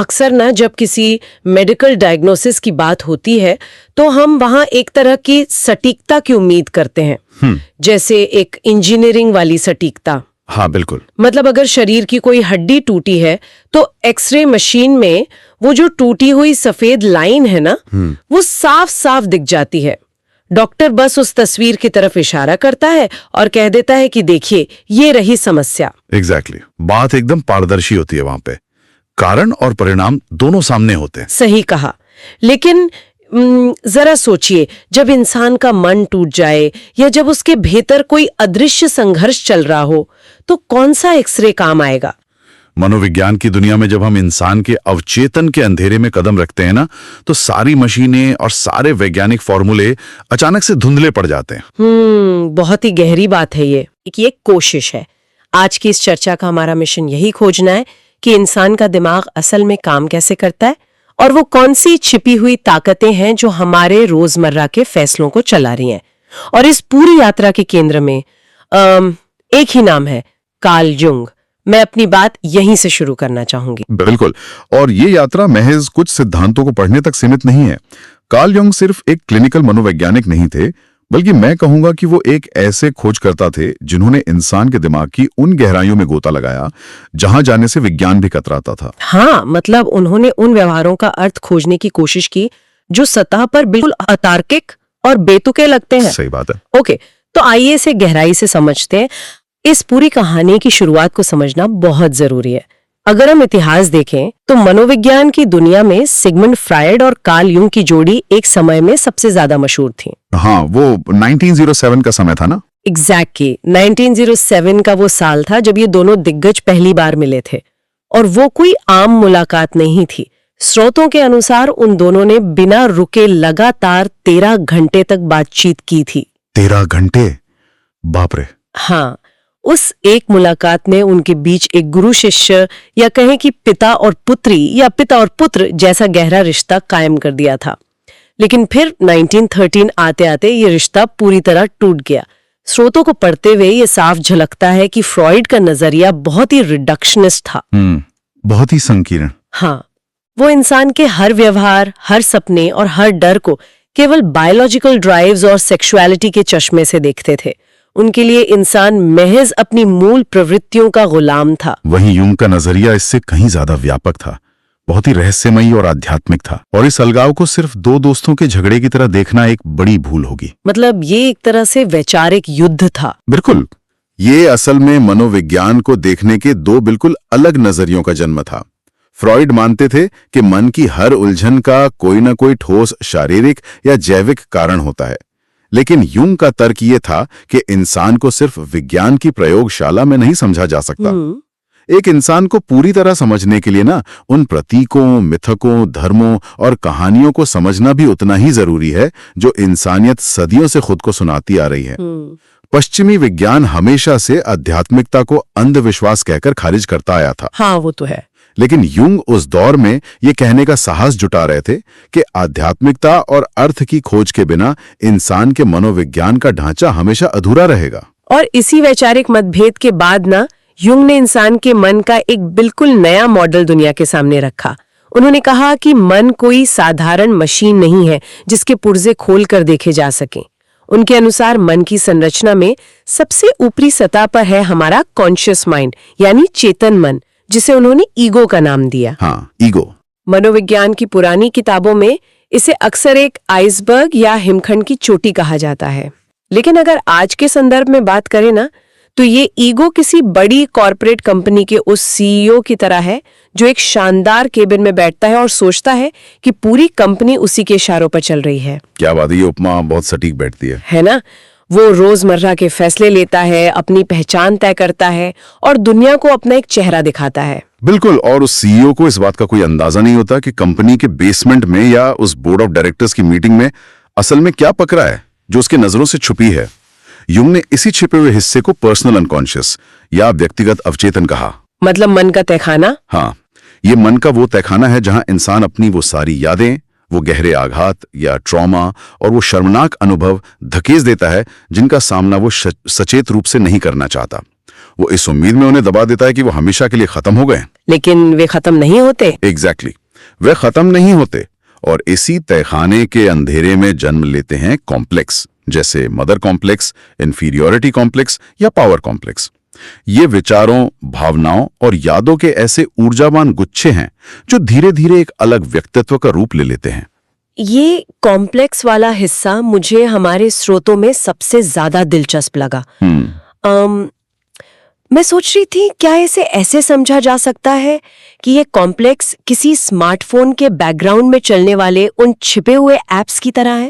अक्सर ना जब किसी मेडिकल डायग्नोसिस की बात होती है तो हम वहाँ एक तरह की सटीकता की उम्मीद करते हैं, जैसे एक इंजीनियरिंग वाली सटीकता। हाँ बिल्कुल। मतलब अगर शरीर की कोई हड्डी टूटी है तो एक्सरे मशीन में वो जो टूटी हुई सफेद लाइन है ना, वो साफ साफ दिख जाती है। डॉक्टर बस उस तस्वीर की तरफ इशारा करता है और कह देता है कि देखिए ये रही समस्या। एग्जैक्टली। बात एकदम पारदर्शी होती है वहां पे, कारण और परिणाम दोनों सामने होते हैं। सही कहा। लेकिन जरा सोचिए, जब इंसान का मन टूट जाए या जब उसके भीतर कोई अदृश्य संघर्ष चल रहा हो तो कौन सा एक्सरे काम आएगा? मनोविज्ञान की दुनिया में जब हम इंसान के अवचेतन के अंधेरे में कदम रखते हैं ना, तो सारी मशीनें और सारे वैज्ञानिक फॉर्मूले अचानक से धुंधले पड़ जाते हैं। बहुत ही गहरी बात है ये। एक कोशिश है। आज की इस चर्चा का हमारा मिशन यही खोजना है कि इंसान का दिमाग असल में काम कैसे करता है और वो कौन सी छिपी हुई ताकतें हैं जो हमारे रोजमर्रा के फैसलों को चला रही हैं। और इस पूरी यात्रा के केंद्र में एक ही नाम है, कार्ल जुंग। मैं अपनी बात यहीं से शुरू करना चाहूंगी। बिल्कुल। और ये यात्रा महज कुछ सिद्धांतों को पढ़ने तक सीमित नहीं है। कार्ल जुंग सिर्फ एक क्लिनिकल मनोवैज्ञानिक नहीं थे, बल्कि मैं कहूंगा कि वो एक ऐसे खोजकर्ता थे जिन्होंने इंसान के दिमाग की उन गहराइयों में गोता लगाया जहां जाने से विज्ञान भी कतराता था। हाँ, मतलब उन्होंने उन व्यवहारों का अर्थ खोजने की कोशिश की जो सतह पर बिल्कुल अतार्किक और बेतुके लगते हैं। सही बात है। ओके, तो आइए इसे गहराई से समझते हैं। इस पूरी कहानी की शुरुआत को समझना बहुत जरूरी है। अगर हम इतिहास देखें तो मनोविज्ञान की दुनिया में सिगमंड फ्रायड और कार्ल यूंग की जोड़ी एक समय में सबसे ज्यादा मशहूर थी। हाँ, वो 1907 का समय था ना? एग्जैक्टली 1907 का वो साल था जब ये दोनों दिग्गज पहली बार मिले थे। और वो कोई आम मुलाकात नहीं थी। स्रोतों के अनुसार उन दोनों ने बिना रुके लगातार 13 घंटे तक बातचीत की थी। 13 घंटे? बाप रे। हाँ, उस एक मुलाकात ने उनके बीच एक गुरु शिष्य या कहें कि पिता और पुत्री या पिता और पुत्र जैसा गहरा रिश्ता कायम कर दिया था। लेकिन फिर 1913 आते आते ये रिश्ता पूरी तरह टूट गया। स्रोतों को पढ़ते हुए ये साफ झलकता है कि फ्रॉइड का नजरिया बहुत ही रिडक्शनिस्ट था। बहुत ही संकीर्ण। हाँ, वो इंसान के हर व्यवहार, हर सपने और हर डर को केवल बायोलॉजिकल ड्राइव्स और सेक्सुअलिटी के चश्मे से देखते थे। उनके लिए इंसान महज अपनी मूल प्रवृत्तियों का गुलाम था। वहीं यूंग का नजरिया इससे कहीं ज्यादा व्यापक था, बहुत ही रहस्यमयी और आध्यात्मिक था। और इस अलगाव को सिर्फ दो दोस्तों के झगड़े की तरह देखना एक बड़ी भूल होगी। मतलब ये एक तरह से वैचारिक युद्ध था। बिल्कुल। ये असल में मनोविज्ञान को देखने के दो बिल्कुल अलग नजरियों का जन्म था। फ्रॉइड मानते थे कि मन की हर उलझन का कोई न कोई ठोस शारीरिक या जैविक कारण होता है, लेकिन यूंग का तर्क ये था कि इंसान को सिर्फ विज्ञान की प्रयोगशाला में नहीं समझा जा सकता। एक इंसान को पूरी तरह समझने के लिए ना उन प्रतीकों, मिथकों, धर्मों और कहानियों को समझना भी उतना ही जरूरी है जो इंसानियत सदियों से खुद को सुनाती आ रही है। पश्चिमी विज्ञान हमेशा से आध्यात्मिकता को अंधविश्वास कहकर खारिज करता आया था। हाँ, वो तो है। लेकिन यूंग उस दौर में ये कहने का साहस जुटा रहे थे कि आध्यात्मिकता और अर्थ की खोज के बिना इंसान के मनोविज्ञान का ढांचा हमेशा अधूरा रहेगा। और इसी वैचारिक मतभेद के बाद ना यूंग ने इंसान के मन का एक बिल्कुल नया मॉडल दुनिया के सामने रखा। उन्होंने कहा कि मन कोई साधारण मशीन नहीं है जिसके पुर्जे खोल कर देखे जा सकें। उनके अनुसार मन की संरचना में सबसे ऊपरी सतह पर है हमारा कॉन्शियस माइंड, यानी चेतन मन, जिसे उन्होंने ईगो का नाम दिया। हाँ, ईगो। मनोविज्ञान की पुरानी किताबों में इसे अक्सर एक आइसबर्ग या हिमखंड की चोटी कहा जाता है। लेकिन अगर आज के संदर्भ में बात करें ना, तो ये ईगो किसी बड़ी कॉरपोरेट कंपनी के उस सीईओ की तरह है जो एक शानदार केबिन में बैठता है और सोचता है कि पूरी कंपनी उसी के इशारों पर चल रही है। क्या बात है, ये उपमा बहुत सटीक बैठती है ना? वो रोजमर्रा के फैसले लेता है, अपनी पहचान तय करता है और दुनिया को अपना एक चेहरा दिखाता है। बिल्कुल। और उस सीईओ को इस बात का कोई अंदाजा नहीं होता कि कंपनी के बेसमेंट में या उस बोर्ड ऑफ डायरेक्टर्स की मीटिंग में असल में क्या पकड़ा है जो उसके नजरों से छुपी है। यूंग ने इसी छिपे हुए हिस्से को पर्सनल अनकॉन्शियस या व्यक्तिगत अवचेतन कहा। मतलब मन का तहखाना। हाँ, ये मन का वो तहखाना है जहां इंसान अपनी वो सारी यादें, वो गहरे आघात या ट्रॉमा और वो शर्मनाक अनुभव धकेल देता है जिनका सामना वो सचेत रूप से नहीं करना चाहता। वो इस उम्मीद में उन्हें दबा देता है कि वो हमेशा के लिए खत्म हो गए। लेकिन वे खत्म नहीं होते। एग्जैक्टली, वे खत्म नहीं होते और इसी तहखाने के अंधेरे में जन्म लेते हैं कॉम्प्लेक्स, जैसे मदर कॉम्प्लेक्स, इंफीरियोरिटी कॉम्प्लेक्स या पावर कॉम्प्लेक्स। ये विचारों, भावनाओं और यादों के ऐसे ऊर्जावान गुच्छे हैं जो धीरे धीरे एक अलग व्यक्तित्व का रूप ले लेते हैं। ये कॉम्प्लेक्स वाला हिस्सा मुझे हमारे स्रोतों में सबसे ज्यादा दिलचस्प लगा। मैं सोच रही थी, क्या इसे ऐसे समझा जा सकता है कि ये कॉम्प्लेक्स किसी स्मार्टफोन के बैकग्राउंड में चलने वाले उन छिपे हुए ऐप्स की तरह है?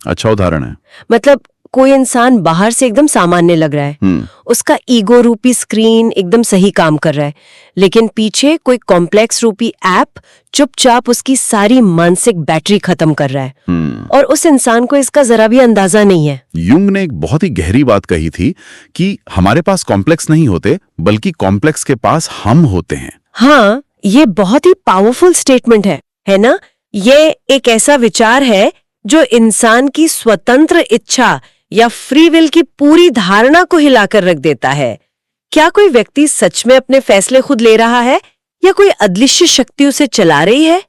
अच्छा उदाहरण है। मतलब कोई इंसान बाहर से एकदम सामान्य लग रहा है, उसका ईगो रूपी स्क्रीन एकदम सही काम कर रहा है, लेकिन पीछे कोई कॉम्प्लेक्स रूपी ऐप चुपचाप उसकी सारी मानसिक बैटरी खत्म कर रहा है और उस इंसान को इसका जरा भी अंदाजा नहीं है। युंग ने एक बहुत ही गहरी बात कही थी कि हमारे पास कॉम्प्लेक्स नहीं होते, बल्कि कॉम्प्लेक्स के पास हम होते हैं। हाँ, ये बहुत ही पावरफुल स्टेटमेंट है ना? ये एक ऐसा विचार है जो इंसान की स्वतंत्र इच्छा या फ्री विल की पूरी धारणा को हिलाकर रख देता है। क्या कोई व्यक्ति सच में अपने फैसले खुद ले रहा है या कोई अदृश्य शक्ति उसे चला रही है?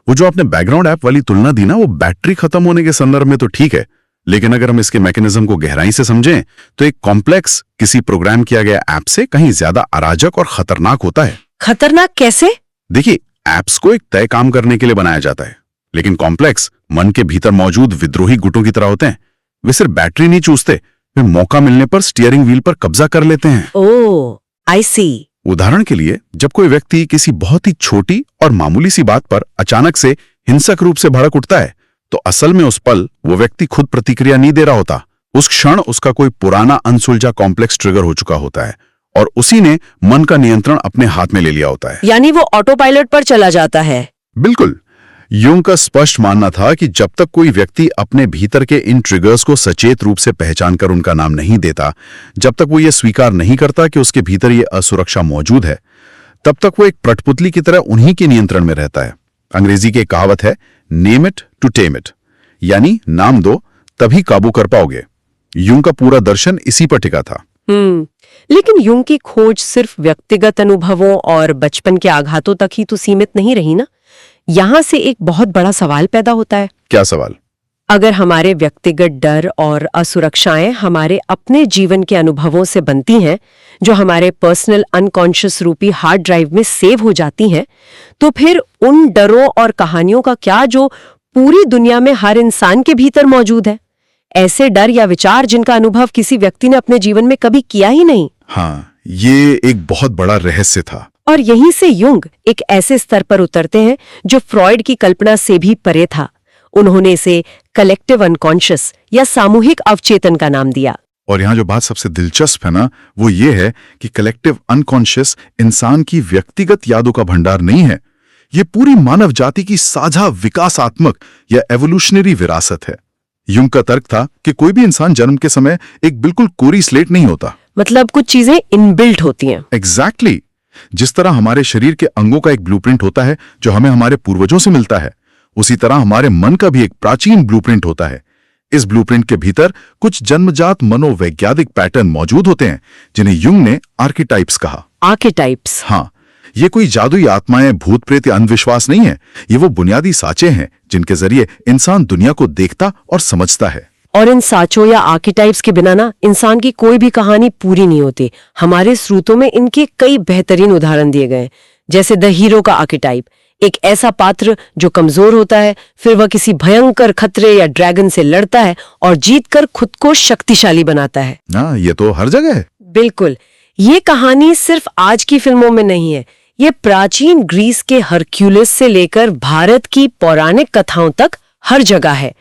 वो जो आपने बैकग्राउंड ऐप वाली तुलना दी ना, वो बैटरी खत्म होने के संदर्भ में तो ठीक है, लेकिन अगर हम इसके मैकेनिज्म को गहराई से समझें तो एक कॉम्प्लेक्स किसी प्रोग्राम किया गया ऐप से कहीं ज्यादा अराजक और खतरनाक होता है। खतरनाक कैसे? देखिए, ऐप्स को एक तय काम करने के लिए बनाया जाता है, लेकिन कॉम्प्लेक्स मन के भीतर मौजूद विद्रोही गुटों की तरह होते हैं। वे सिर्फ बैटरी नहीं चूसते, वे मौका मिलने पर स्टीयरिंग व्हील पर कब्जा कर लेते हैं। ओह, आई सी। उदाहरण के लिए, जब कोई व्यक्ति किसी बहुत ही छोटी और मामूली सी बात पर अचानक से हिंसक रूप से भड़क उठता है, तो असल में उस पल वो व्यक्ति खुद प्रतिक्रिया नहीं दे रहा होता। उस क्षण उसका कोई पुराना अनसुलझा कॉम्प्लेक्स ट्रिगर हो चुका होता है और उसी ने मन का नियंत्रण अपने हाथ में ले लिया होता है। यानी वो ऑटो पायलट पर चला जाता है। बिल्कुल। युंग का स्पष्ट मानना था कि जब तक कोई व्यक्ति अपने भीतर के इन ट्रिगर्स को सचेत रूप से पहचान कर उनका नाम नहीं देता, जब तक वो ये स्वीकार नहीं करता कि उसके भीतर ये असुरक्षा मौजूद है, तब तक वो एक कठपुतली की तरह उन्हीं के नियंत्रण में रहता है। अंग्रेजी की एक कहावत है, name it to tame it, यानी नाम दो तभी काबू कर पाओगे। युंग का पूरा दर्शन इसी पर टिका था। लेकिन युंग की खोज सिर्फ व्यक्तिगत अनुभवों और बचपन के आघातों तक ही तो सीमित नहीं रही ना। यहाँ से एक बहुत बड़ा सवाल पैदा होता है। क्या सवाल? अगर हमारे व्यक्तिगत डर और असुरक्षाएं हमारे अपने जीवन के अनुभवों से बनती हैं, जो हमारे पर्सनल अनकॉन्शियस रूपी हार्ड ड्राइव में सेव हो जाती हैं, तो फिर उन डरों और कहानियों का क्या जो पूरी दुनिया में हर इंसान के भीतर मौजूद है? ऐसे डर या विचार जिनका अनुभव किसी व्यक्ति ने अपने जीवन में कभी किया ही नहीं। हाँ, ये एक बहुत बड़ा रहस्य था। और यहीं से युंग एक ऐसे स्तर पर उतरते हैं जो फ्रॉइड की कल्पना से भी परे था। उन्होंने इसे कलेक्टिव अनकॉन्शियस या सामूहिक अवचेतन का नाम दिया। और यहाँ जो बात सबसे दिलचस्प है ना, वो ये है कि कलेक्टिव अनकॉन्शियस इंसान की व्यक्तिगत यादों का भंडार नहीं है, ये पूरी मानव जाति की साझा विकासात्मक या एवोल्यूशनरी विरासत है। युंग का तर्क था कि कोई भी इंसान जन्म के समय एक बिल्कुल कोरी स्लेट नहीं होता। मतलब कुछ चीजें इनबिल्ट होती हैं। एग्जैक्टली। जिस तरह हमारे शरीर के अंगों का एक ब्लूप्रिंट होता है जो हमें हमारे पूर्वजों से मिलता है, उसी तरह हमारे मन का भी एक प्राचीन ब्लूप्रिंट होता है। इस ब्लूप्रिंट के भीतर कुछ जन्मजात मनोवैज्ञानिक पैटर्न मौजूद होते हैं, जिन्हें युंग ने आर्किटाइप्स कहा। आर्किटाइप्स? हाँ, ये कोई जादुई आत्माएं, भूत प्रेत या अंधविश्वास नहीं है। ये वो बुनियादी साँचे हैं जिनके जरिए इंसान दुनिया को देखता और समझता है। और इन साँचों या आर्किटाइप्स के बिना ना इंसान की कोई भी कहानी पूरी नहीं होती। हमारे स्रोतों में इनके कई बेहतरीन उदाहरण दिए गए, जैसे द हीरो का आर्किटाइप, एक ऐसा पात्र जो कमजोर होता है, फिर वह किसी भयंकर खतरे या ड्रैगन से लड़ता है और जीतकर खुद को शक्तिशाली बनाता है। हाँ, ये तो हर जगह है। बिल्कुल। ये कहानी सिर्फ आज की फिल्मों में नहीं है, ये प्राचीन ग्रीस के हरक्यूलिस से लेकर भारत की पौराणिक कथाओं तक हर जगह है।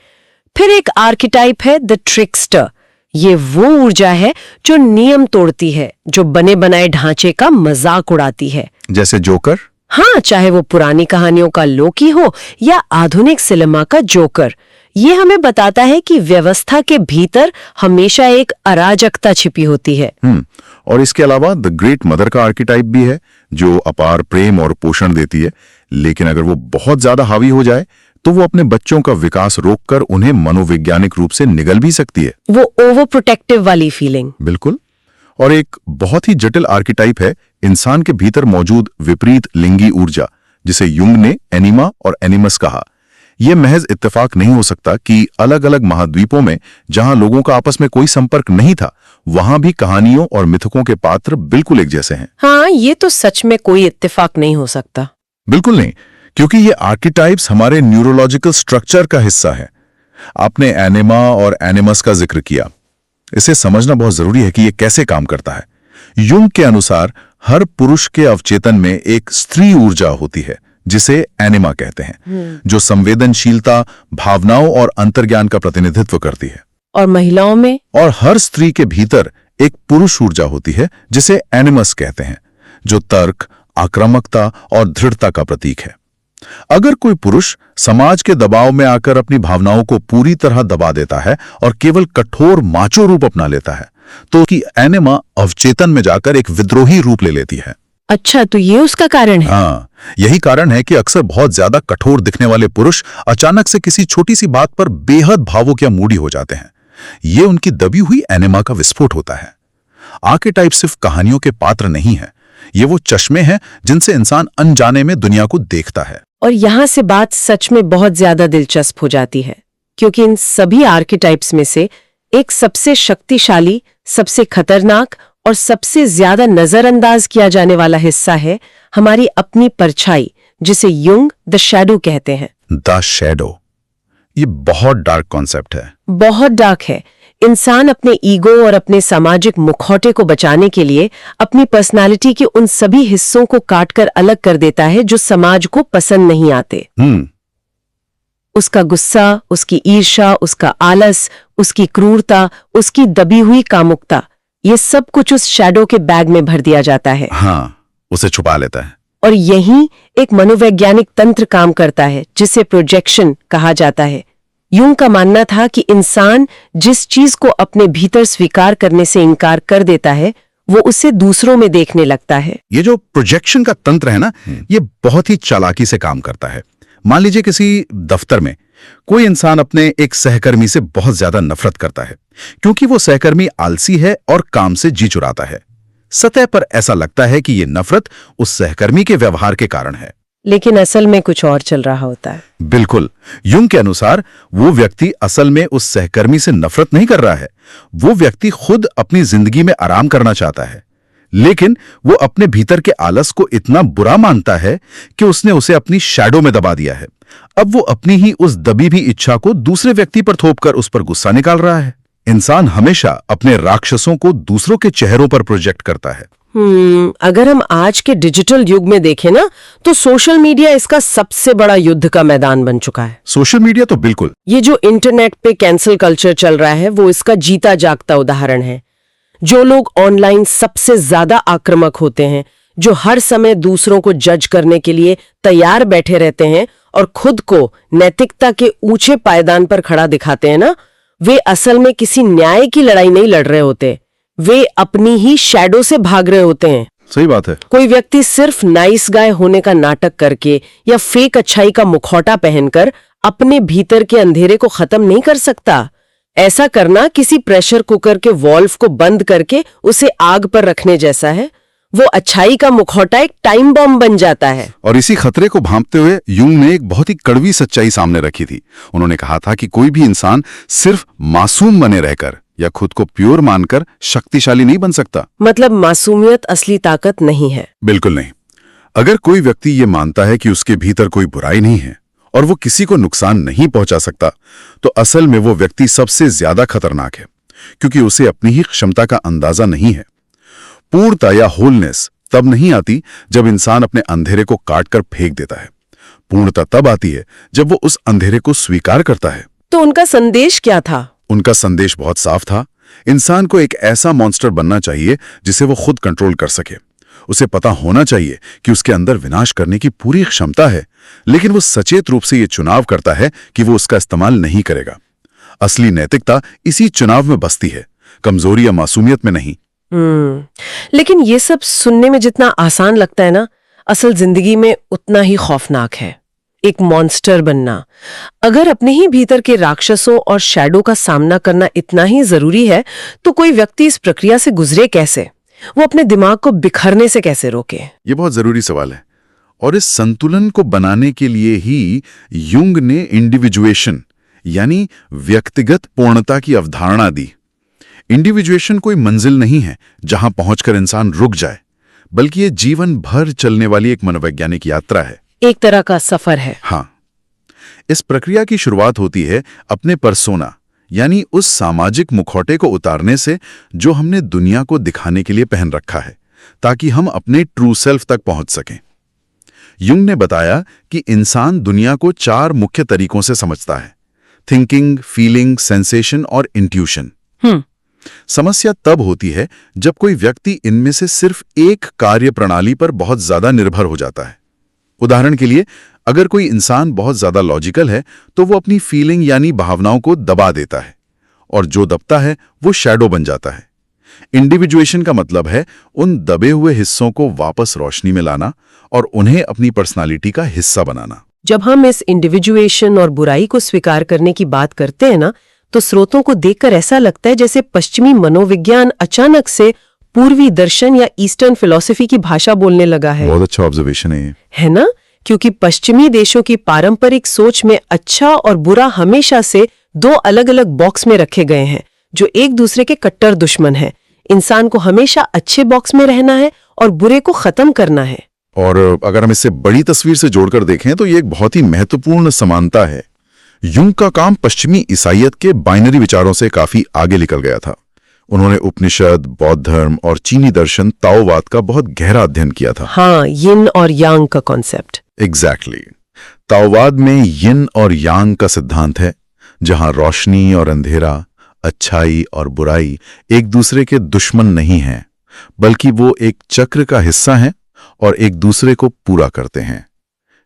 फिर एक आर्किटाइप है द ट्रिकस्टर। ये वो ऊर्जा है जो नियम तोड़ती है, जो बने बनाए ढांचे का मजाक उड़ाती है। जैसे जोकर? हाँ, चाहे वो पुरानी कहानियों का लोकी हो या आधुनिक सिनेमा का जोकर। ये हमें बताता है कि व्यवस्था के भीतर हमेशा एक अराजकता छिपी होती है। और इसके अलावा द ग्रेट मदर का आर्किटाइप भी है, जो अपार प्रेम और पोषण देती है, लेकिन अगर वो बहुत ज्यादा हावी हो जाए तो वो अपने बच्चों का विकास रोककर उन्हें मनोवैज्ञानिक रूप से निगल भी सकती है। वो ओवर प्रोटेक्टिव वाली फीलिंग। बिल्कुल। और एक बहुत ही जटिल आर्किटाइप है इंसान के भीतर मौजूद विपरीत लिंगी ऊर्जा, जिसे युंग ने एनिमा और एनिमस कहा। यह महज इत्तेफाक नहीं हो सकता कि अलग अलग महाद्वीपों में जहां लोगों का आपस में कोई संपर्क नहीं था, वहां भी कहानियों और मिथकों के पात्र बिल्कुल एक जैसे हैं। हाँ, ये तो सच में कोई इत्तेफाक नहीं हो सकता। बिल्कुल नहीं, क्योंकि ये आर्किटाइप्स हमारे न्यूरोलॉजिकल स्ट्रक्चर का हिस्सा है। आपने एनिमा और एनिमस का जिक्र किया। इसे समझना बहुत जरूरी है कि ये कैसे काम करता है। युंग के अनुसार हर पुरुष के अवचेतन में एक स्त्री ऊर्जा होती है, जिसे एनिमा कहते हैं, जो संवेदनशीलता, भावनाओं और अंतर्ज्ञान का प्रतिनिधित्व करती है। और महिलाओं में? और हर स्त्री के भीतर एक पुरुष ऊर्जा होती है, जिसे एनिमस कहते हैं, जो तर्क, आक्रामकता और दृढ़ता का प्रतीक है। अगर कोई पुरुष समाज के दबाव में आकर अपनी भावनाओं को पूरी तरह दबा देता है और केवल कठोर माचो रूप अपना लेता है, तो कि एनिमा अवचेतन में जाकर एक विद्रोही रूप ले लेती है। अच्छा, तो ये उसका कारण है? हाँ, यही कारण है कि अक्सर बहुत ज्यादा कठोर दिखने वाले पुरुष अचानक से किसी छोटी सी बात पर बेहद भावुक या मूडी हो जाते हैं। ये उनकी दबी हुई एनिमा का विस्फोट होता है। आर्केटाइप सिर्फ कहानियों के पात्र नहीं है, ये वो चश्मे हैं जिनसे इंसान अनजाने में दुनिया को देखता है। और यहाँ से बात सच में बहुत ज्यादा दिलचस्प हो जाती है, क्योंकि इन सभी आर्किटाइप्स में से एक सबसे शक्तिशाली, सबसे खतरनाक और सबसे ज्यादा नजरअंदाज किया जाने वाला हिस्सा है हमारी अपनी परछाई, जिसे युंग द शैडो कहते हैं। द शैडो, ये बहुत डार्क कॉन्सेप्ट है। बहुत डार्क है। इंसान अपने ईगो और अपने सामाजिक मुखौटे को बचाने के लिए अपनी पर्सनालिटी के उन सभी हिस्सों को काटकर अलग कर देता है जो समाज को पसंद नहीं आते। उसका गुस्सा, उसकी ईर्ष्या, उसका आलस, उसकी क्रूरता, उसकी दबी हुई कामुकता, ये सब कुछ उस शैडो के बैग में भर दिया जाता है। हाँ, उसे छुपा लेता है। और यही एक मनोवैज्ञानिक तंत्र काम करता है, जिसे प्रोजेक्शन कहा जाता है। युंग का मानना था कि इंसान जिस चीज को अपने भीतर स्वीकार करने से इनकार कर देता है, वो उसे दूसरों में देखने लगता है। ये जो प्रोजेक्शन का तंत्र है ना, ये बहुत ही चालाकी से काम करता है। मान लीजिए किसी दफ्तर में कोई इंसान अपने एक सहकर्मी से बहुत ज्यादा नफरत करता है, क्योंकि वो सहकर्मी आलसी है और काम से जी चुराता है। सतह पर ऐसा लगता है कि ये नफरत उस सहकर्मी के व्यवहार के कारण है, लेकिन असल में कुछ और चल रहा होता है। बिल्कुल। युंग के अनुसार वो व्यक्ति असल में उस सहकर्मी से नफरत नहीं कर रहा है। वो व्यक्ति खुद अपनी जिंदगी में आराम करना चाहता है, लेकिन वो अपने भीतर के आलस को इतना बुरा मानता है कि उसने उसे अपनी शैडो में दबा दिया है। अब वो अपनी ही उस दबी हुई इच्छा को दूसरे व्यक्ति पर थोपकर उस पर गुस्सा निकाल रहा है। इंसान हमेशा अपने राक्षसों को दूसरों के चेहरों पर प्रोजेक्ट करता है। अगर हम आज के डिजिटल युग में देखें ना, तो सोशल मीडिया इसका सबसे बड़ा युद्ध का मैदान बन चुका है। सोशल मीडिया तो बिल्कुल। ये जो इंटरनेट पे कैंसिल कल्चर चल रहा है, वो इसका जीता जागता उदाहरण है। जो लोग ऑनलाइन सबसे ज्यादा आक्रामक होते हैं, जो हर समय दूसरों को जज करने के लिए तैयार बैठे रहते हैं और खुद को नैतिकता के ऊंचे पायदान पर खड़ा दिखाते हैं ना, वे असल में किसी न्याय की लड़ाई नहीं लड़ रहे होते, वे अपनी ही शैडो से भाग रहे होते हैं। सही बात है। कोई व्यक्ति सिर्फ नाइस गाय होने का नाटक करके या फेक अच्छाई का मुखौटा पहनकर अपने भीतर के अंधेरे को खत्म नहीं कर सकता। ऐसा करना किसी प्रेशर कुकर के वॉल्व को बंद करके उसे आग पर रखने जैसा है। वो अच्छाई का मुखौटा एक टाइम बम बन जाता है। और इसी खतरे को भांपते हुए युंग ने एक बहुत ही कड़वी सच्चाई सामने रखी थी। उन्होंने कहा था कि कोई भी इंसान सिर्फ मासूम बने रहकर या खुद को प्योर मानकर शक्तिशाली नहीं बन सकता। मतलब मासूमियत असली ताकत नहीं है। बिल्कुल नहीं। अगर कोई व्यक्ति ये मानता है कि उसके भीतर कोई बुराई नहीं है और वो किसी को नुकसान नहीं पहुंचा सकता, तो असल में वो व्यक्ति सबसे ज्यादा खतरनाक है, क्योंकि उसे अपनी ही क्षमता का अंदाजा नहीं है। पूर्णता या होलनेस तब नहीं आती जब इंसान अपने अंधेरे को काटकर फेंक देता है। पूर्णता तब आती है जब वो उस अंधेरे को स्वीकार करता है। तो उनका संदेश क्या था? उनका संदेश बहुत साफ था। इंसान को एक ऐसा मॉन्स्टर बनना चाहिए जिसे वो खुद कंट्रोल कर सके। उसे पता होना चाहिए कि उसके अंदर विनाश करने की पूरी क्षमता है, लेकिन वो सचेत रूप से ये चुनाव करता है कि वो उसका इस्तेमाल नहीं करेगा। असली नैतिकता इसी चुनाव में बसती है, कमजोरी या मासूमियत में नहीं। लेकिन ये सब सुनने में जितना आसान लगता है ना, असल जिंदगी में उतना ही खौफनाक है। एक मॉन्स्टर बनना, अगर अपने ही भीतर के राक्षसों और शैडो का सामना करना इतना ही जरूरी है, तो कोई व्यक्ति इस प्रक्रिया से गुजरे कैसे? वो अपने दिमाग को बिखरने से कैसे रोके? ये बहुत जरूरी सवाल है और इस संतुलन को बनाने के लिए ही युंग ने इंडिविजुएशन यानी व्यक्तिगत पूर्णता की अवधारणा दी। इंडिविजुएशन कोई मंजिल नहीं है जहां पहुंचकर इंसान रुक जाए, बल्कि ये जीवन भर चलने वाली एक मनोवैज्ञानिक यात्रा है, एक तरह का सफर है। हाँ, इस प्रक्रिया की शुरुआत होती है अपने पर्सोना यानी उस सामाजिक मुखौटे को उतारने से जो हमने दुनिया को दिखाने के लिए पहन रखा है, ताकि हम अपने ट्रू सेल्फ तक पहुंच सकें। युंग ने बताया कि इंसान दुनिया को 4 मुख्य तरीकों से समझता है: थिंकिंग, फीलिंग, सेंसेशन और इंट्यूशन। समस्या तब होती है जब कोई व्यक्ति इनमें से सिर्फ एक कार्य प्रणाली पर बहुत ज्यादा निर्भर हो जाता है। उदाहरण के लिए, अगर कोई इंसान बहुत ज्यादा लॉजिकल है तो वो अपनी फीलिंग यानी भावनाओं को दबा देता है, और जो दबता है वो शैडो बन जाता है। इंडिविजुएशन का मतलब है उन दबे हुए हिस्सों को वापस रोशनी में लाना और उन्हें अपनी पर्सनालिटी का हिस्सा बनाना। जब हम इस इंडिविजुएशन और बुराई को स्वीकार करने की बात करते हैं ना, तो स्रोतों को देखकर ऐसा लगता है जैसे पश्चिमी मनोविज्ञान अचानक से पूर्वी दर्शन या ईस्टर्न फिलॉसफी की भाषा बोलने लगा है। बहुत अच्छा ऑब्जर्वेशन है ये। है ना? क्योंकि पश्चिमी देशों की पारंपरिक सोच में अच्छा और बुरा हमेशा से 2 अलग-अलग बॉक्स में रखे गए हैं, जो एक दूसरे के कट्टर दुश्मन हैं। इंसान को हमेशा अच्छे बॉक्स में रहना है और बुरे को खत्म करना है। और अगर हम इससे बड़ी तस्वीर से जोड़कर देखें तो ये एक बहुत ही महत्वपूर्ण समानता है। युंग का काम पश्चिमी ईसाईयत के बाइनरी विचारों से काफी आगे निकल गया था। उन्होंने उपनिषद, बौद्ध धर्म और चीनी दर्शन ताओवाद का बहुत गहरा अध्ययन किया था। हाँ, यिन और यांग का कॉन्सेप्ट। एग्जैक्टली। ताओवाद में यिन और यांग का सिद्धांत है, जहां रोशनी और अंधेरा, अच्छाई और बुराई एक दूसरे के दुश्मन नहीं हैं, बल्कि वो एक चक्र का हिस्सा हैं और एक दूसरे को पूरा करते हैं।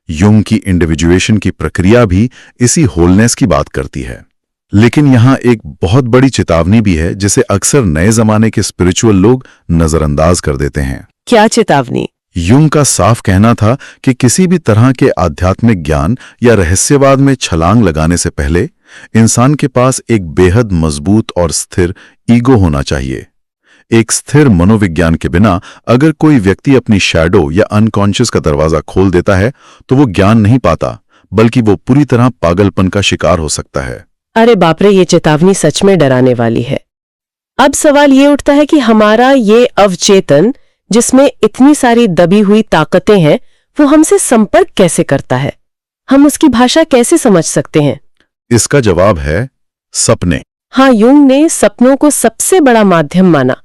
युंग की इंडिविजुएशन की प्रक्रिया भी इसी होलनेस की बात करती है। लेकिन यहां एक बहुत बड़ी चेतावनी भी है, जिसे अक्सर नए जमाने के स्पिरिचुअल लोग नजरअंदाज कर देते हैं। क्या चेतावनी? युंग का साफ कहना था कि किसी भी तरह के आध्यात्मिक ज्ञान या रहस्यवाद में छलांग लगाने से पहले इंसान के पास एक बेहद मजबूत और स्थिर ईगो होना चाहिए। एक स्थिर मनोविज्ञान के बिना अगर कोई व्यक्ति अपनी शैडो या अनकॉन्शियस का दरवाजा खोल देता है तो वो ज्ञान नहीं पाता, बल्कि वो पूरी तरह पागलपन का शिकार हो सकता है। अरे बाप रे, ये चेतावनी सच में डराने वाली है। अब सवाल ये उठता है कि हमारा ये अवचेतन, जिसमें इतनी सारी दबी हुई ताकतें हैं, वो हमसे संपर्क कैसे करता है? हम उसकी भाषा कैसे समझ सकते हैं? इसका जवाब है सपने। हाँ, युंग ने सपनों को सबसे बड़ा माध्यम माना।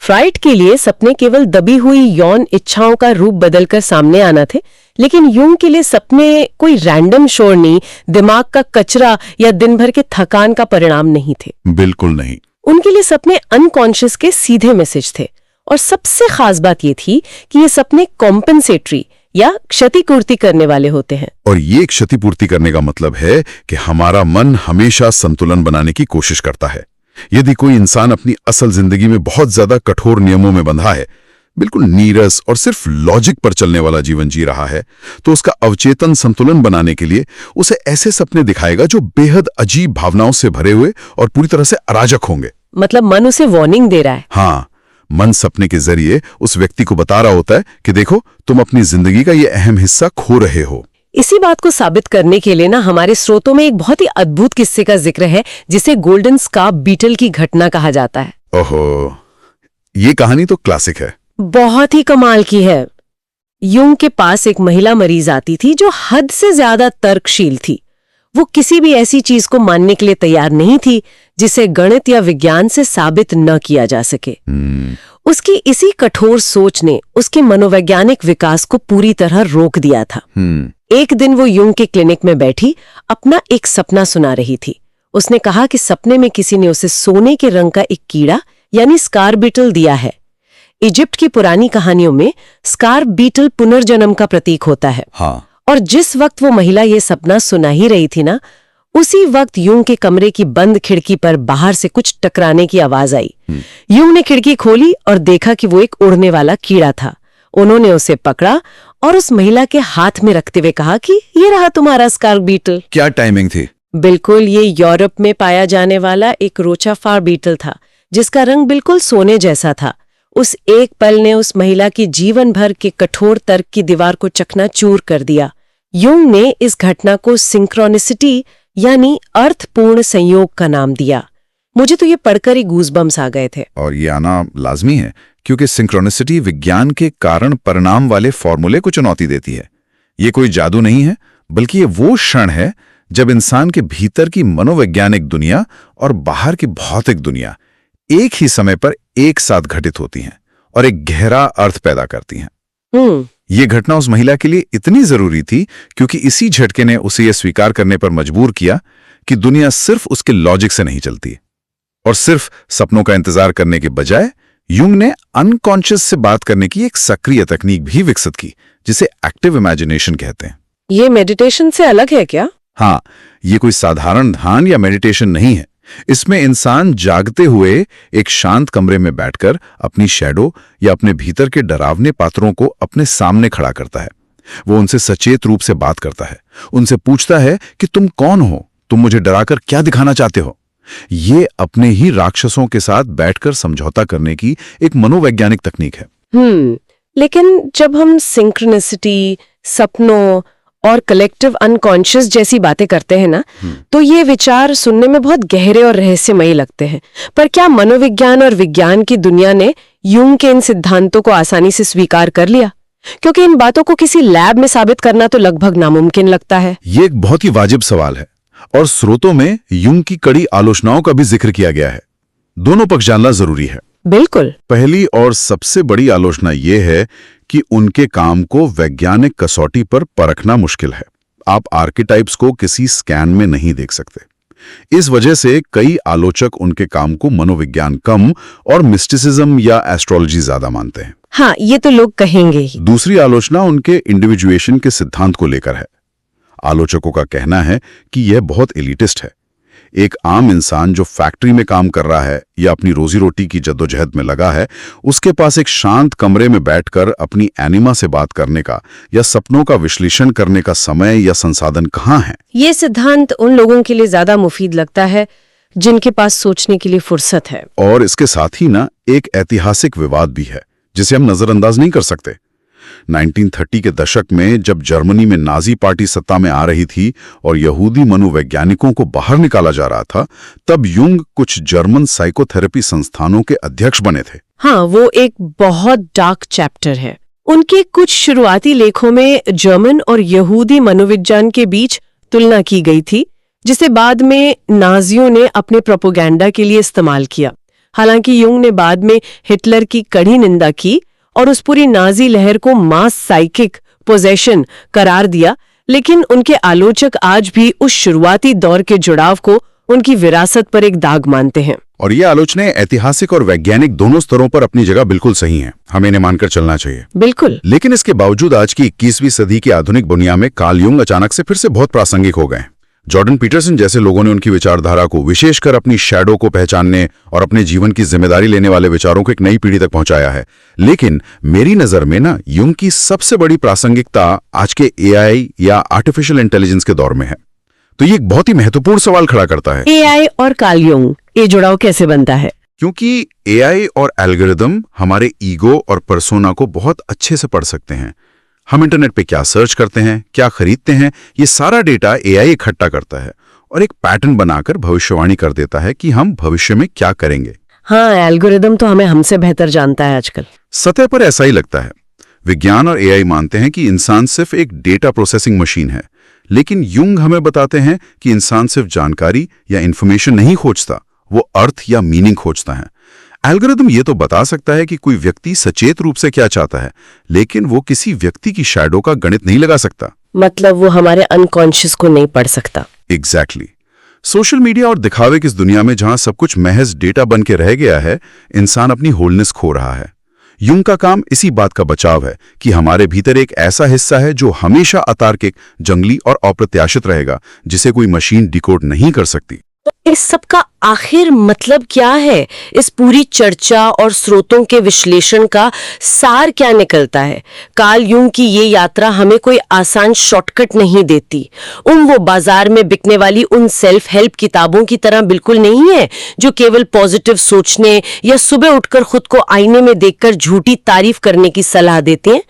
फ्राइड के लिए सपने केवल दबी हुई यौन इच्छाओं का रूप बदलकर सामने आना थे, लेकिन युंग के लिए सपने कोई रैंडम शोर नहीं, दिमाग का कचरा या दिन भर के थकान का परिणाम नहीं थे। बिल्कुल नहीं। उनके लिए सपने अनकॉन्शियस के सीधे मैसेज थे। और सबसे खास बात ये थी कि ये सपने कॉम्पेंसेटरी या क्षतिपूर्ति करने वाले होते हैं। और ये क्षतिपूर्ति करने का मतलब है कि हमारा मन हमेशा संतुलन बनाने की कोशिश करता है। यदि कोई इंसान अपनी असल जिंदगी में बहुत ज्यादा कठोर नियमों में बंधा है, बिल्कुल नीरस और सिर्फ लॉजिक पर चलने वाला जीवन जी रहा है, तो उसका अवचेतन संतुलन बनाने के लिए उसे ऐसे सपने दिखाएगा जो बेहद अजीब भावनाओं से भरे हुए और पूरी तरह से अराजक होंगे। मतलब मन उसे वार्निंग दे रहा है। हाँ, मन सपने के जरिए उस व्यक्ति को बता रहा होता है कि देखो, तुम अपनी जिंदगी का ये अहम हिस्सा खो रहे हो। इसी बात को साबित करने के लिए ना हमारे स्रोतों में एक बहुत ही अद्भुत किस्से का जिक्र है, जिसे गोल्डन स्कार्फ बीटल की घटना कहा जाता है। ओहो, ये कहानी तो क्लासिक है। बहुत ही कमाल की है। युंग के पास एक महिला मरीज आती थी जो हद से ज्यादा तर्कशील थी। वो किसी भी ऐसी चीज को मानने के लिए तैयार नहीं थी जिसे गणित या विज्ञान से साबित न किया जा सके। उसकी इसी कठोर सोच ने उसके मनोवैज्ञानिक विकास को पूरी तरह रोक दिया था। एक दिन वो युंग के क्लिनिक में बैठी अपना एक सपना सुना रही थी। उसने कहा कि सपने में किसी ने उसे सोने के रंग का एक कीड़ा यानी स्कार्फ बीटल दिया है। इजिप्ट की पुरानी कहानियों में स्कार्फ बीटल पुनर्जन्म का प्रतीक होता है। हाँ। और जिस वक्त वो महिला ये सपना सुना ही रही थी ना, उसी वक्त युंग के कमरे की बंद खिड़की पर बाहर से कुछ टकराने की आवाज आई। युंग ने खिड़की खोली और देखा कि वो एक उड़ने वाला कीड़ा था। उन्होंने उसे पकड़ा और उस महिला के हाथ में रखते हुए कहा कि ये रहा तुम्हारा स्कार्फ बीटल। क्या टाइमिंग थी! बिल्कुल, ये यूरोप में पाया जाने वाला एक रोचाफार बीटल था, जिसका रंग बिल्कुल सोने जैसा था। उस एक पल ने उस महिला की जीवन भर के कठोर तर्क की दीवार को चकनाचूर कर दिया। युंग ने इस घटना को सिंक्रोनिसिटी यानी अर्थपूर्ण संयोग का नाम दिया। मुझे तो ये पढ़कर ही गूज़बम्स आ गए थे। और ये आना लाजमी है, क्योंकि सिंक्रोनिसिटी विज्ञान के कारण परिणाम वाले फॉर्मूले को चुनौती देती है। ये कोई जादू नहीं है, बल्कि ये वो क्षण है जब इंसान के भीतर की मनोवैज्ञानिक दुनिया और बाहर की भौतिक दुनिया एक ही समय पर एक साथ घटित होती हैं और एक गहरा अर्थ पैदा करती हैं। ये घटना उस महिला के लिए इतनी जरूरी थी क्योंकि इसी झटके ने उसे यह स्वीकार करने पर मजबूर किया कि दुनिया सिर्फ उसके लॉजिक से नहीं चलती, और सिर्फ सपनों का इंतजार करने के बजाय युंग ने अनकॉन्शियस से बात करने की एक सक्रिय तकनीक भी विकसित की, जिसे एक्टिव इमेजिनेशन कहते हैं। ये मेडिटेशन से अलग है क्या? हाँ, ये कोई साधारण ध्यान या मेडिटेशन नहीं है। इसमें इंसान जागते हुए एक शांत कमरे में बैठकर अपनी शैडो या अपने भीतर के डरावने पात्रों को अपने सामने खड़ा करता है। वो उनसे सचेत रूप से बात करता है, उनसे पूछता है कि तुम कौन हो, तुम मुझे डराकर क्या दिखाना चाहते हो। ये अपने ही राक्षसों के साथ बैठकर समझौता करने की एक मनोवैज्ञानिक तकनीक है। लेकिन जब हम सिंक्रोनिसिटी, सपनों और कलेक्टिव अनकॉन्शियस जैसी बातें करते हैं ना, तो ये विचार सुनने में बहुत गहरे और रहस्यमयी लगते हैं। पर क्या मनोविज्ञान और विज्ञान की दुनिया ने युंग के इन सिद्धांतों को आसानी से स्वीकार कर लिया? क्योंकि इन बातों को किसी लैब में साबित करना तो लगभग नामुमकिन लगता है। ये एक बहुत ही वाजिब सवाल है, और स्रोतों में युंग की कड़ी आलोचनाओं का भी जिक्र किया गया है। दोनों पक्ष जानना जरूरी है। बिल्कुल। पहली और सबसे बड़ी आलोचना ये है कि उनके काम को वैज्ञानिक कसौटी पर परखना मुश्किल है। आप आर्केटाइप्स को किसी स्कैन में नहीं देख सकते। इस वजह से कई आलोचक उनके काम को मनोविज्ञान कम और मिस्टिसिज्म या एस्ट्रोलॉजी ज्यादा मानते हैं। हाँ, ये तो लोग कहेंगे ही। दूसरी आलोचना उनके इंडिविजुएशन के सिद्धांत को लेकर है। आलोचकों का कहना है कि यह बहुत एलिटिस्ट है। एक आम इंसान जो फैक्ट्री में काम कर रहा है या अपनी रोजी रोटी की जद्दोजहद में लगा है, उसके पास एक शांत कमरे में बैठकर अपनी एनिमा से बात करने का या सपनों का विश्लेषण करने का समय या संसाधन कहाँ है। ये सिद्धांत उन लोगों के लिए ज्यादा मुफीद लगता है जिनके पास सोचने के लिए फुर्सत है। और इसके साथ ही ना एक ऐतिहासिक विवाद भी है जिसे हम नजरअंदाज नहीं कर सकते। 1930 के दशक में जब जर्मनी में नाजी पार्टी सत्ता में आ रही थी और यहूदी मनोवैज्ञानिकों को बाहर निकाला जा रहा था, तब युंग कुछ जर्मन साइकोथेरेपी संस्थानों के अध्यक्ष बने थे। हाँ, वो एक बहुत डार्क चैप्टर है। उनके कुछ शुरुआती लेखों में जर्मन और यहूदी मनोविज्ञान के बीच तुलना की गई थी, जिसे बाद में नाजियों ने अपने प्रोपेगेंडा के लिए इस्तेमाल किया। हालांकि युंग ने बाद में हिटलर की कड़ी निंदा की और उस पूरी नाजी लहर को मास साइकिक पोजेशन करार दिया, लेकिन उनके आलोचक आज भी उस शुरुआती दौर के जुड़ाव को उनकी विरासत पर एक दाग मानते हैं। और ये आलोचनाएं ऐतिहासिक और वैज्ञानिक दोनों स्तरों पर अपनी जगह बिल्कुल सही हैं। हमें इन्हें मानकर चलना चाहिए। बिल्कुल। लेकिन इसके बावजूद आज की 21वीं सदी की आधुनिक दुनिया में कार्ल युंग अचानक से फिर से बहुत प्रासंगिक हो गए। जॉर्डन पीटरसन जैसे लोगों ने उनकी विचारधारा को, विशेषकर अपनी शैडो को पहचानने और अपने जीवन की जिम्मेदारी लेने वाले विचारों को एक नई पीढ़ी तक पहुंचाया है। लेकिन मेरी नजर में ना युंग की सबसे बड़ी प्रासंगिकता आज के एआई या आर्टिफिशियल इंटेलिजेंस के दौर में है। तो ये एक बहुत ही महत्वपूर्ण सवाल खड़ा करता है। एआई और कार्ल युंग, ये जुड़ाव कैसे बनता है? क्योंकि एआई और एल्गोरिदम हमारे ईगो और पर्सोना को बहुत अच्छे से पढ़ सकते हैं। हम इंटरनेट पे क्या सर्च करते हैं, क्या खरीदते हैं, ये सारा डेटा एआई इकट्ठा करता है और एक पैटर्न बनाकर भविष्यवाणी कर देता है कि हम भविष्य में क्या करेंगे। हाँ, एल्गोरिदम तो हमें हमसे बेहतर जानता है आजकल। सतह पर ऐसा ही लगता है। विज्ञान और एआई मानते हैं कि इंसान सिर्फ एक डेटा प्रोसेसिंग मशीन है, लेकिन युंग हमें बताते हैं कि इंसान सिर्फ जानकारी या इंफॉर्मेशन नहीं खोजता, वो अर्थ या मीनिंग खोजता है। एल्गोरिदम ये तो बता सकता है कि कोई व्यक्ति सचेत रूप से क्या चाहता है, लेकिन वो किसी व्यक्ति की शैडो का गणित नहीं लगा सकता। मतलब वो हमारे अनकॉन्शियस को नहीं पढ़ सकता। एग्जैक्टली। सोशल मीडिया और दिखावे की इस दुनिया में जहां सब कुछ महज डेटा बन के रह गया है, इंसान अपनी होलनेस खो रहा है। युंग का काम इसी बात का बचाव है कि हमारे भीतर एक ऐसा हिस्सा है जो हमेशा अतार्किक, जंगली और अप्रत्याशित रहेगा, जिसे कोई मशीन डिकोड नहीं कर सकती। इस सब का आखिर मतलब क्या है? इस पूरी चर्चा और स्रोतों के विश्लेषण का सार क्या निकलता है? कार्ल यूंग की ये यात्रा हमें कोई आसान शॉर्टकट नहीं देती। वो बाजार में बिकने वाली उन सेल्फ हेल्प किताबों की तरह बिल्कुल नहीं है जो केवल पॉजिटिव सोचने या सुबह उठकर खुद को आईने में देखकर झूठी तारीफ करने की सलाह देते हैं।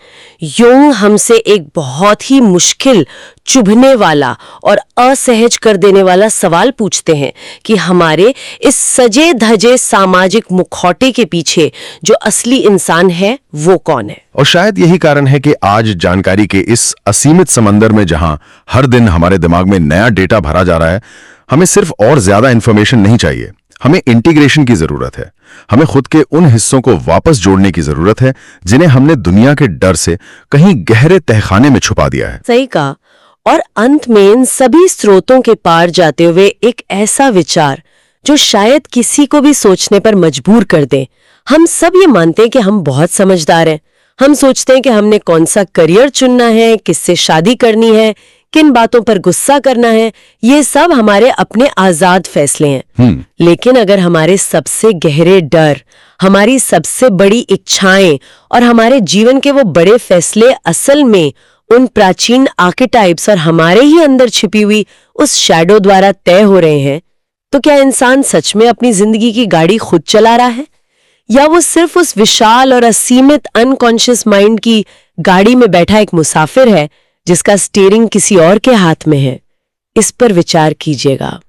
यूंग हमसे एक बहुत ही मुश्किल, चुभने वाला और असहज कर देने वाला सवाल पूछते हैं कि हमारे इस सजे धजे सामाजिक मुखौटे के पीछे जो असली इंसान है वो कौन है। और शायद यही कारण है कि आज जानकारी के इस असीमित समंदर में जहां हर दिन हमारे दिमाग में नया डेटा भरा जा रहा है, हमें सिर्फ और ज्यादा इंफॉर्मेशन नहीं चाहिए, हमें इंटीग्रेशन की जरूरत है। हमें खुद के उन हिस्सों को वापस जोड़ने की जरूरत है जिन्हें हमने दुनिया के डर से कहीं गहरे तहखाने में छुपा दिया है। सही कहा। और अंत में इन सभी स्रोतों के पार जाते हुए एक ऐसा विचार जो शायद किसी को भी सोचने पर मजबूर कर दे। हम सब ये मानते हैं कि हम बहुत समझदार हैं। हम सोचते हैं कि हमने कौन सा करियर चुनना है, किससे शादी करनी है, किन बातों पर गुस्सा करना है, ये सब हमारे अपने आजाद फैसले हैं। लेकिन अगर हमारे सबसे गहरे डर, हमारी सबसे बड़ी इच्छाएं और हमारे जीवन के वो बड़े फैसले असल में उन प्राचीन आर्केटाइप्स और हमारे ही अंदर छिपी हुई उस शैडो द्वारा तय हो रहे हैं, तो क्या इंसान सच में अपनी जिंदगी की गाड़ी खुद चला रहा है, या वो सिर्फ उस विशाल और असीमित अनकॉन्शियस माइंड की गाड़ी में बैठा एक मुसाफिर है जिसका स्टीयरिंग किसी और के हाथ में है? इस पर विचार कीजिएगा।